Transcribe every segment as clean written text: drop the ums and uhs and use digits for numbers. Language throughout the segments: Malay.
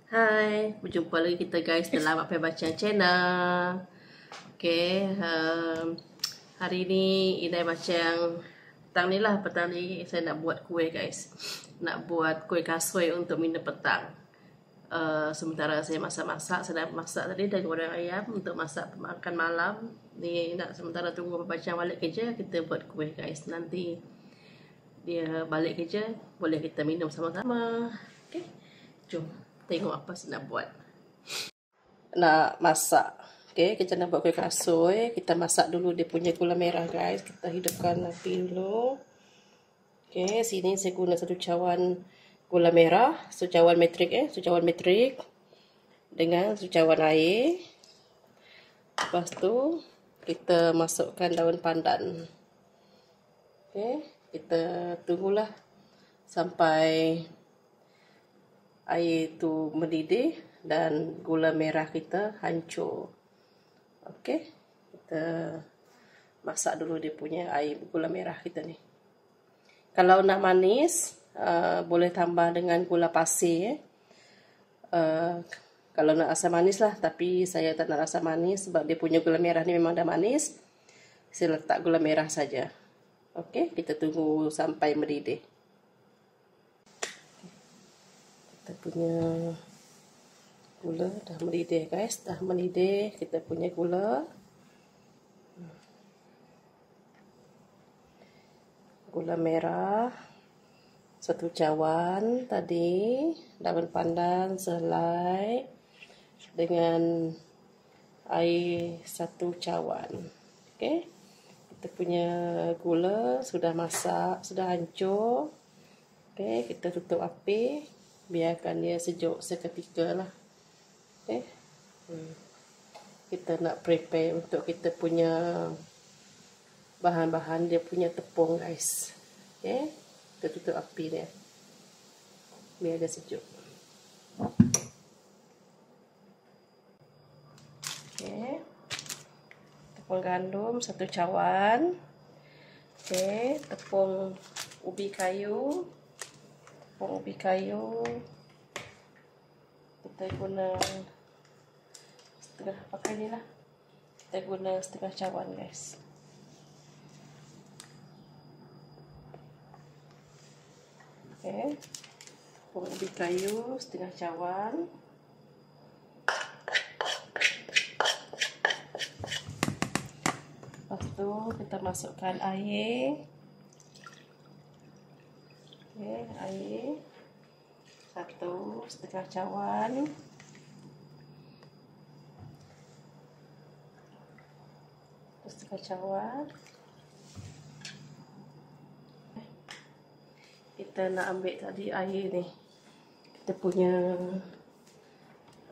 Hai, berjumpa lagi kita guys dalam Apa Bacaan Channel. Hari ni Inai macam petang ni lah, petang ni saya nak buat kuih guys. Nak buat kuih kasui untuk minum petang. Sementara saya masak-masak, saya dah masak tadi dan goreng ayam untuk masak makan malam. Ni nak sementara tunggu Apa Bacaan balik kerja, kita buat kuih guys. Nanti dia balik kerja, boleh kita minum sama-sama. Okay, jom tengok apa saya nak buat. Nak masak. Okay, kita nak buat kuih kasui. Kita masak dulu dia punya gula merah guys. Kita hidupkan api dulu. Okay, sini saya guna 1 cawan gula merah, 1 cawan metrik dengan 1 cawan air. Lepas tu kita masukkan daun pandan. Okay, kita tunggulah sampai air tu mendidih dan gula merah kita hancur. Okey, kita masak dulu dia punya air gula merah kita ni. Kalau nak manis, boleh tambah dengan gula pasir. Kalau nak rasa manis lah, tapi saya tak nak rasa manis sebab dia punya gula merah ni memang dah manis. Saya letak gula merah saja. Okey, kita tunggu sampai mendidih. Kita punya gula dah mendidih guys, dah mendidih kita punya gula. Gula merah 1 cawan tadi, daun pandan selai dengan air 1 cawan. Okey. Kita punya gula sudah masak, sudah hancur. Okey, kita tutup api. Biarkan dia sejuk seketika lah. Okay. Kita nak prepare untuk kita punya bahan-bahan dia punya tepung guys. Okay. Kita tutup api dia. Biar dia sejuk. Okay. Tepung gandum 1 cawan. Okay. Tepung ubi kayu. Kita guna setengah, pakai ni lah. Kita guna 1/2 cawan guys. Okay. Tepung ubi kayu 1/2 cawan. Lepas tu kita masukkan air. Okay, air 1/2 cawan. Kita nak ambil tadi air ni. Kita punya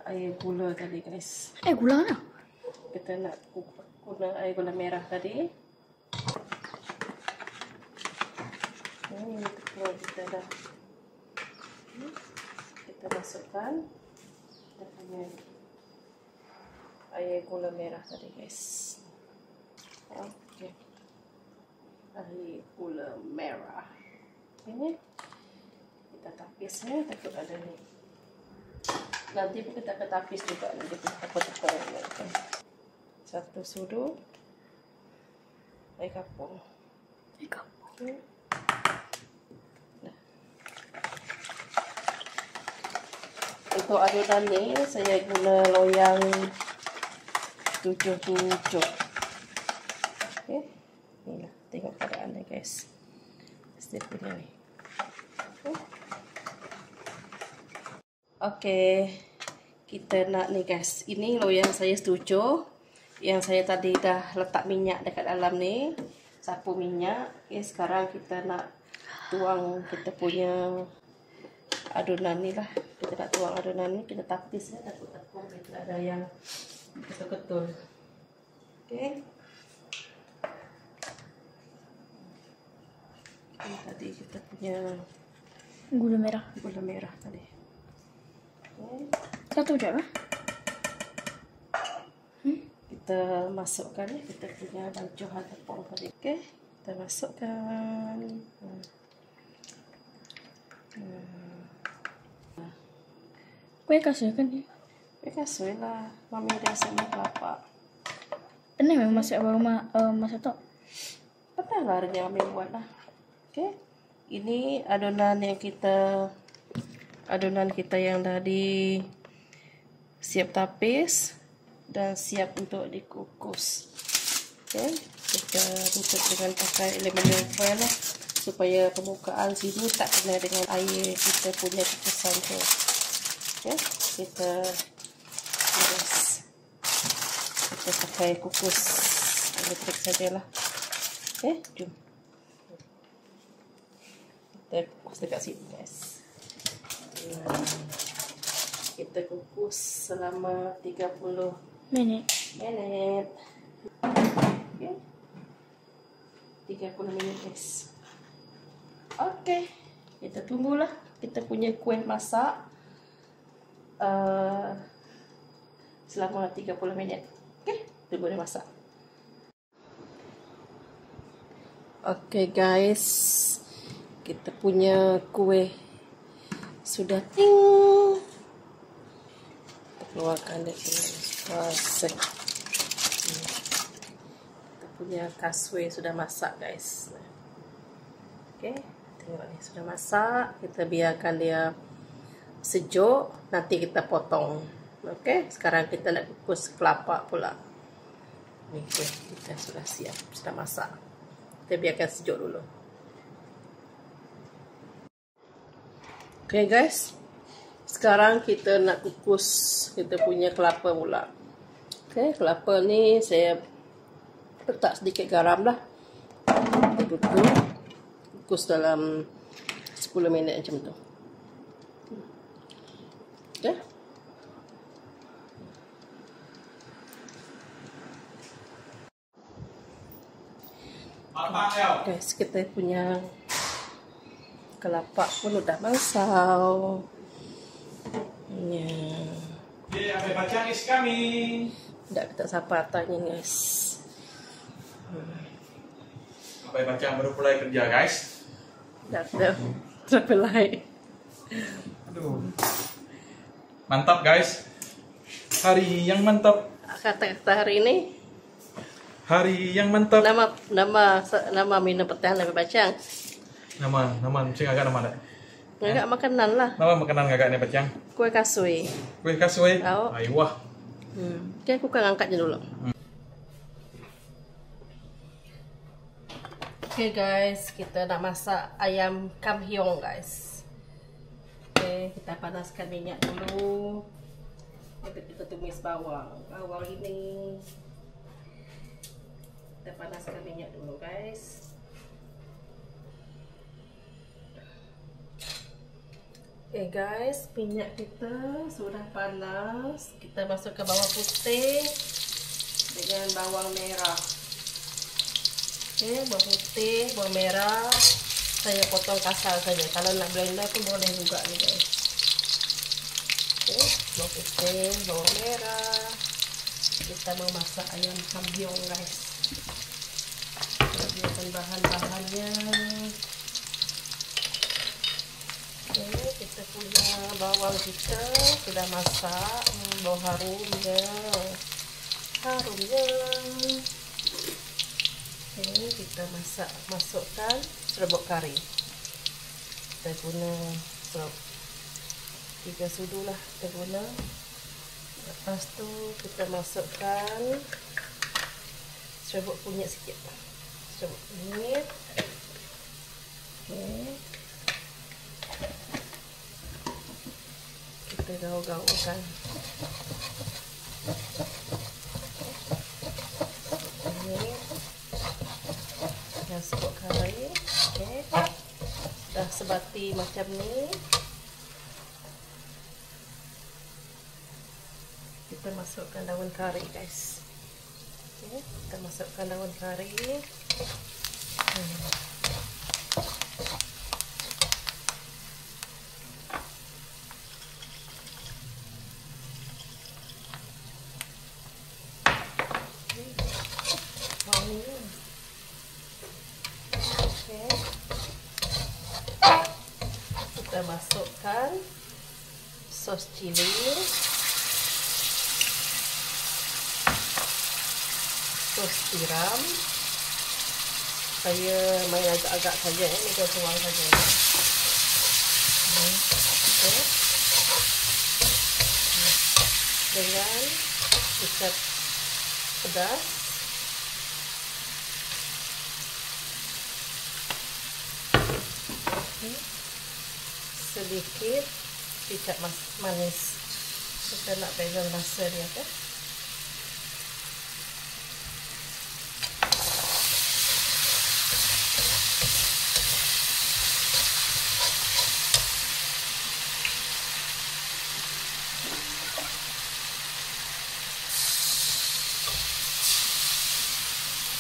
air gula tadi guys. Gula mana? Kita nak guna air gula merah tadi. Ini tepung kita dah. Kita masukkan kita punya air gula merah tadi guys. Okey. Air gula merah. Ini kita tapis ya, takut ada ni. Nanti pun kita akan tapis juga nanti kita tepung. 1 sudu air kapur. Okay. Untuk adonan ni saya guna loyang 7/7. Okey. Inilah tengok keadaan dia guys. Mesti punya ni. Okey. Kita nak ni guys. Ini loyang saya 7. Yang saya tadi dah letak minyak dekat dalam ni. Sapu minyak. Okey, sekarang kita nak tuang kita punya adonan ni lah. Kita nak tuang adonan ni, kita tapis ya, takut tepung kita ada yang ketul-ketul. Okey. Ini tadi kita punya Gula merah. Gula merah tadi. Okay. 1 je lah. Kita masukkan ya, kita punya bancuhan tepung tadi. Okey. Kita masukkan. Kue kasih kan ya? Kasih lah, mami ada sama kelapa. Pernah memang masak baru masak tok. Pernah lah hari mami buat lah. Oke, ini adonan kita yang tadi siap tapis dan siap untuk dikukus. Oke, kita tutup dengan pakai aluminium foil lah, supaya permukaan sini tak kena dengan air kita punya kukusan tu. Oke, kita pakai kukus elektrik sajalah. Oke, jom kita kukus dekat sini guys. Kita kukus selama 30 Minit. Okay. 30 minit guys. Oke, kita tunggulah kita punya kuih masak selama 30 minit. Oke, tunggu dia masak. Oke guys, kita punya kuih sudah ting. Kita keluarkan dari proses. Kita punya kaswe sudah masak guys. Oke, tengok ni sudah masak. Kita biarkan dia sejuk, nanti kita potong. Oke, sekarang kita nak kukus kelapa pula. Ni kuih kita sudah siap, sudah masak. Kita biarkan sejuk dulu. Oke guys, sekarang kita nak kukus kita punya kelapa pula. Oke, kelapa ni saya letak sedikit garam lah. Kita kukus dalam 10 minit macam tu. Oke. Guys, kita punya kelapa pun udah masau. Ya. Abai Bacang is coming. Tidak kita sapa tanya guys. Abai Bacang baru mulai kerja guys. Tidak terpelai. Aduh. Mantap guys. Hari yang mantap. Kata-kata hari ini. Hari yang mantap. Nama minum petang Abai Bacang. Nama cing agak nama dah. Agak makanan lah. Nama makanan agak ni Bacang. Kue kasui. Kue kaswe. Tahu. Ai wah. Oke, aku akan angkatnya dulu. Oke guys, kita nak masak ayam kamhyong guys. Oke, kita panaskan minyak dulu. Kita tumis bawang. Bawang ini kita panaskan minyak dulu guys. Oke guys, minyak kita sudah panas. Kita masukkan bawang putih dengan bawang merah. Oke, bawang putih, bawang merah saya potong kasar saja. Kalau nak blender pun boleh juga nih guys. Oke, bawang putih, bawang merah. Kita mau masak ayam kambyong guys. Kita biarkan bahan-bahannya. Oke, kita punya bawang kita sudah masak, bau harumnya. Oke, kita masukkan serbuk kari. Kita guna 3 sudu lah kita guna. Lepas tu kita masukkan serbuk kunyit sikit. Serbuk kunyit. Oke. Kita gaul-gaulkan. Ini dan serbuk kari. Oke. Dah sebati macam ni. Kita masukkan daun kari guys. Oke, kita masukkan daun kari. Kita masukkan sos sos cili, sos tiram. Saya main agak-agak saja, ini ke tuang saja. Okay. Dengan kecap pedas. Okay. Sedikit kecap manis. Kita nak pegang rasa dia, okay?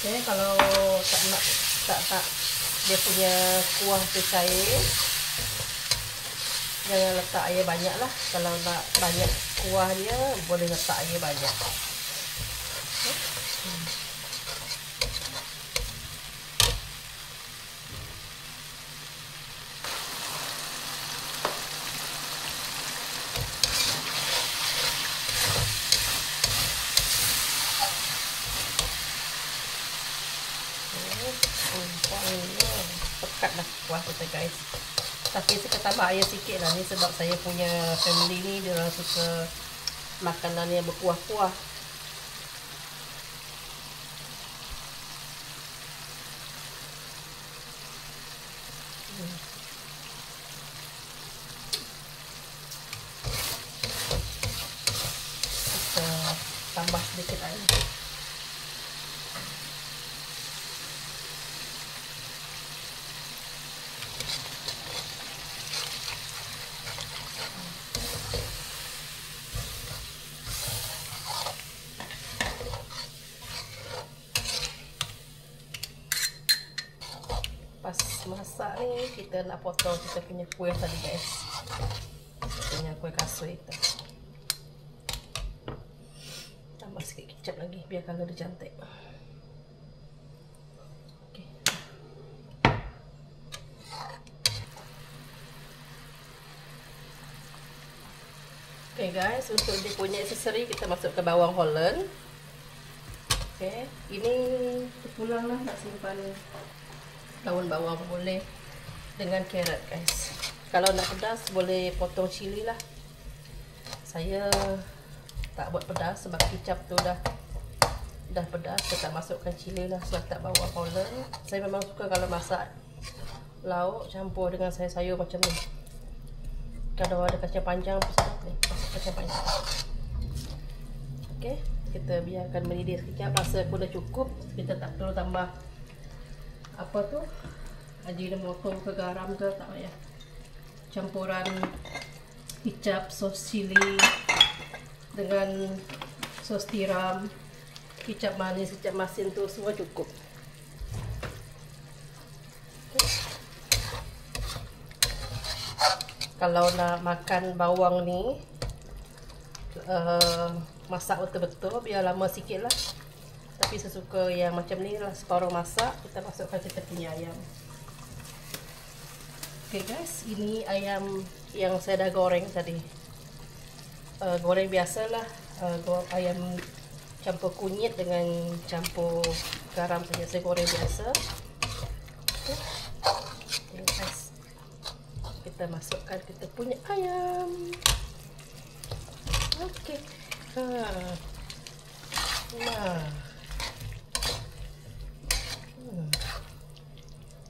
Okay, kalau tak dia punya kuah tu cair, jangan letak air banyak lah. Kalau nak banyak kuah dia, boleh letak air banyak. Okay. Pekat lah kuah kita guys. Tapi saya tambah air sikit lah ni sebab saya punya family ni dia orang suka makanan yang berkuah-kuah. Kita tambah sedikit air. Pas masak ni kita nak potong kita punya kuih tadi guys, punya kuih kasui kita. Tambah sikit kecap lagi biar color dia cantik. Okay. Okay guys, untuk dia punya aksesori kita masukkan bawang Holland. Okay, ini terpulang lah nak simpan daun bawang boleh dengan carrot guys. Kalau nak pedas boleh potong cili lah. Saya tak buat pedas sebab kicap tu dah pedas. Saya tak masukkan cili lah, saya tak bawang Holland. Saya memang suka kalau masak lauk campur dengan sayur-sayur macam ni. Kalau ada kacang panjang pun sedap ni, masuk kacang panjang. Okay, kita biarkan mendidih sekejap. Rasa pun dah cukup, kita tak perlu tambah apa tu, ajinomoto ke garam ke, tak payah. Campuran kicap, sos cili dengan sos tiram, kicap manis, kicap masin tu semua cukup. Okay. Kalau nak makan bawang ni masak betul-betul biar lama sikit lah. Tapi saya suka yang macam ni lah, separuh masak kita masukkan kita punya ayam. Okay guys, ini ayam yang saya dah goreng tadi. Goreng biasa lah, ayam campur kunyit dengan campur garam saja. Saya goreng biasa. Okay. Okay guys, kita masukkan kita punya ayam. Okay. Nah.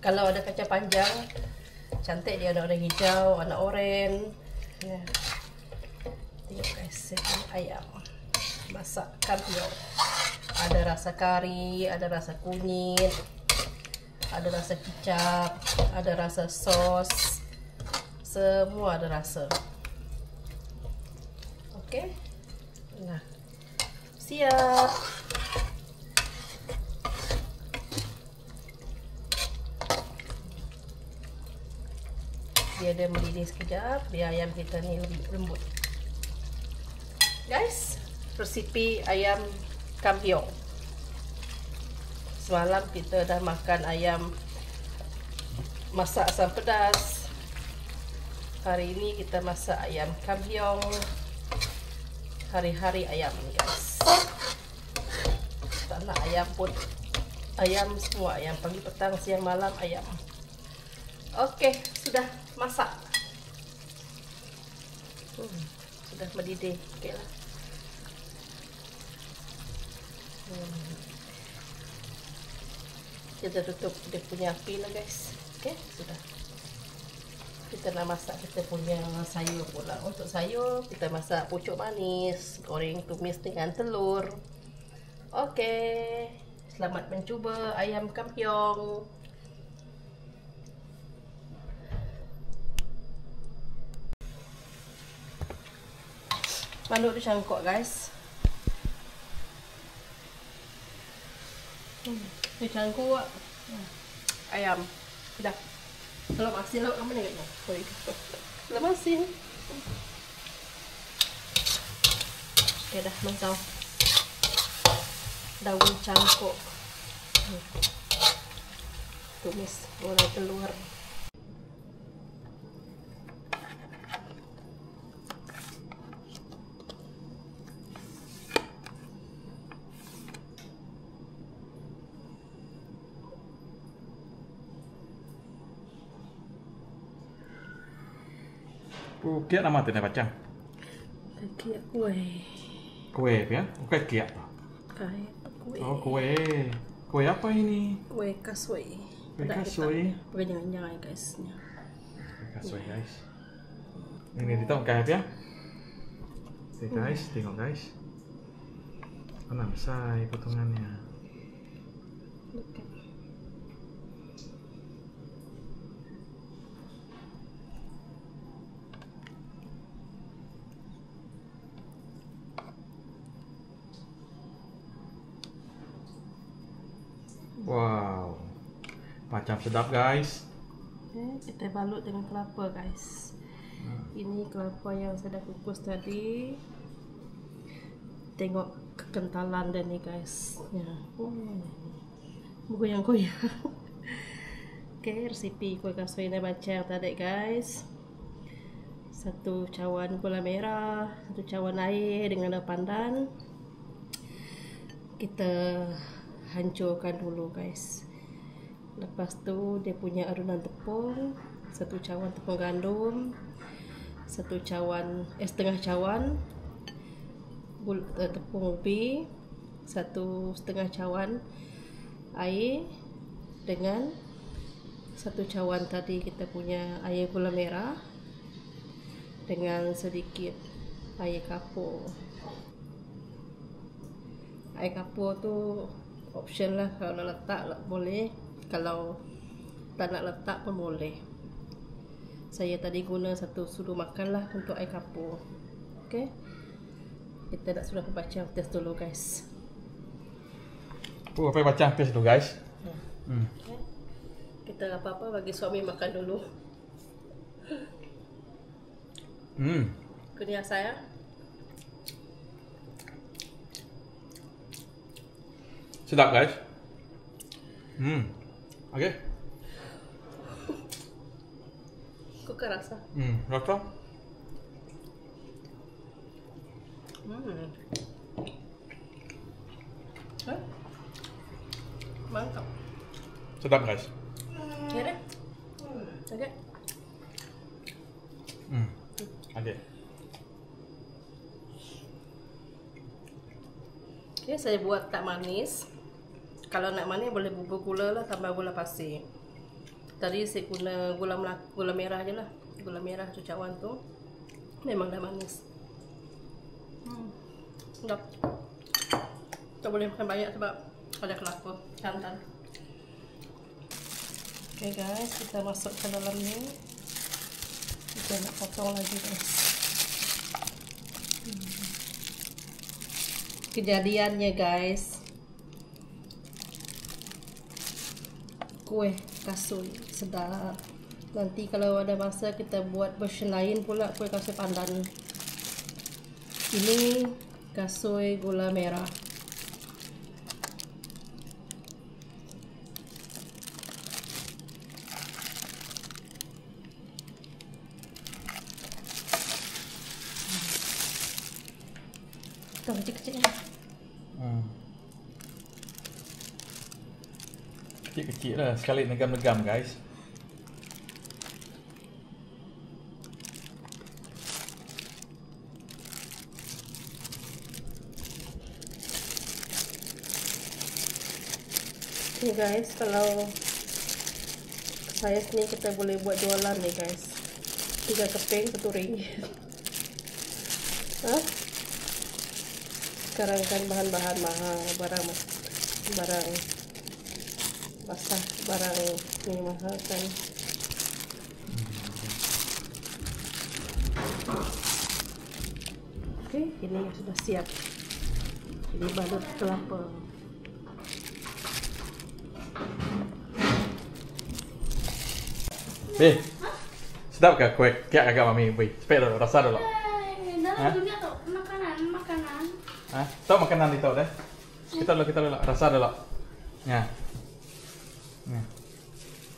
Kalau ada kacang panjang cantik dia, ada warna hijau, warna oranye. Ya. Tengok guys, ayam masak kampion. Ada rasa kari, ada rasa kunyit, ada rasa kicap, ada rasa sos. Semua ada rasa. Okey. Nah. Siap. Dia ada mendidih sekejap biar ayam kita ni lebih lembut. Guys, resipi ayam kampion. Semalam kita dah makan ayam masak asam pedas. Hari ini kita masak ayam kampiong. Hari-hari ayam nih guys. Tak nak ayam pun. Ayam semua, ayam pagi, petang, siang, malam ayam. Oke, sudah masak. Sudah mendidih. Oke lah. Kita tutup dia punya api lah guys. Oke, sudah. Kita nak masak kita punya sayur pula. Untuk sayur kita masak pucuk manis, goreng tumis dengan telur. Oke, selamat mencuba ayam kampiong. Manuk dicangkok guys. Dicangkok ayam. Dah. Kalau masin lauk kamu ni kat kalau masin. Okay, dah masau. Daun cangkok. Tumis gulai telur. Kiat nama tu ni Pacang. Kiat kue. Kue ya? Bukan kiat. Kayak kue. Oh kue. Kue apa ini? Kue kasui. Kue kasui. Pakai jangan-jangan guys. Kue kasui guys. Ini ditongkai ya? Oke guys, tengok guys. Mana besar potongannya? Wow, macam sedap guys. Oke, kita balut dengan kelapa guys. Ini kelapa yang saya dah kukus tadi. Tengok kekentalan dia ni guys. Ya, goyang-goyang. Oke, resipi kue kasui ni macam tadi guys. 1 cawan gula merah, 1 cawan air dengan daun pandan. Kita hancurkan dulu guys. Lepas tu dia punya adunan tepung, 1 cawan tepung gandum, 1 cawan setengah cawan tepung ubi, 1,5 cawan air dengan 1 cawan tadi kita punya air gula merah dengan sedikit air kapur. Air kapur tu option lah, kalau nak letak boleh, kalau tak nak letak pun boleh. Saya tadi guna 1 sudu makan lah untuk air kapur. Okay, kita dah sudah baca test dulu guys. Apa baca test dulu guys? Okay. Kita apa-apa bagi suami makan dulu. Kurnia saya. Sedap guys. Okay. Kau kan rasa? Rasa? Mantap. Sedap guys. Ya deh. Okay. Okay. Okay, saya buat tak manis. Kalau nak manis boleh bubur gula lah, tambah gula pasir. Tadi saya guna gula merah je lah. Gula merah tu cawan tu memang dah manis. Sedap. Tak boleh makan banyak sebab ada kelapa, santan. Okay guys, kita masuk ke dalam ni. Kita nak potong lagi guys. Kejadiannya guys, kue kasui sedap. Nanti kalau ada masa kita buat version lain pula kue kasui pandan. Ini kasui gula merah. Tuh kecil-kecil. Kecil-kecil lah, sekali negam-negam guys. Nih guys, kalau saya sini kita boleh buat jualan nih guys. 3 keping RM1. Hah? Sekarang kan bahan-bahan mahal, barang basah, barang ini mahal kan. Oke, ini sudah siap. Ini balut kelapa. Beh, sedap ke kue kayak agak mami bui? Cepet dulu, rasa dulu. Dalam dunia tuh makanan. Hah? Tahu makanan itu deh? Kita dulu, rasa dulu. Ya.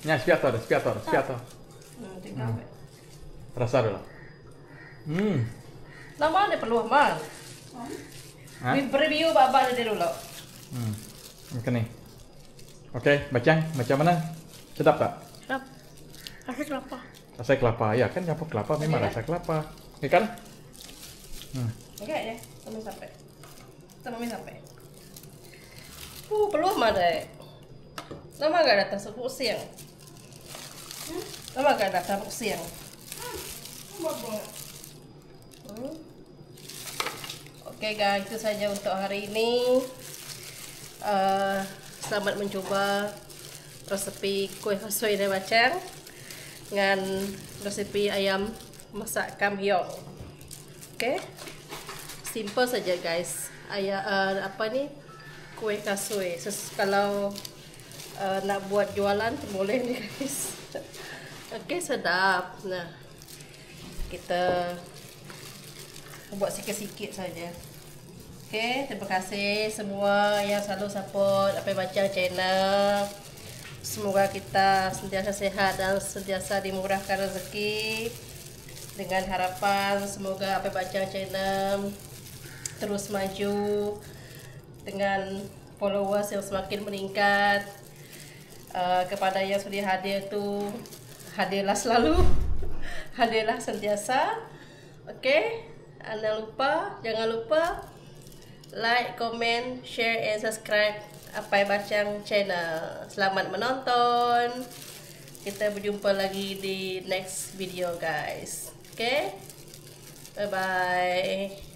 Ya, spiator. Rasa dulu. Nama ada peluang mal. Hah? Review baba dia dulu. Macam ni. Okey, macam mana? Sedap tak? Sedap. Rasa kelapa. Rasa kelapa, ya kan kelapa memang rasa kelapa. Ya kan? Okey deh, sampai. Peluang mal deh. Lama gak datang sepuluh siang. Lama gak datang siang. Oke guys, itu saja untuk hari ini. Selamat mencoba resepi kuih kasui dan bacang dengan resepi ayam masak kamyong. Oke, simple saja guys. Kuih kasui. Kalau nak buat jualan boleh nih guys. Oke, sedap. Nah, kita buat sikit-sikit saja. Oke, terima kasih semua yang selalu support Apai Bacang channel. Semoga kita sentiasa sehat dan sentiasa dimurahkan rezeki. Dengan harapan semoga Apai Bacang channel terus maju dengan followers yang semakin meningkat. Kepada yang sudah hadir tu, hadirlah selalu, hadirlah sentiasa. Oke, jangan lupa like, comment, share, and subscribe Apai Bacang channel. Selamat menonton. Kita berjumpa lagi di next video guys. Oke, bye bye.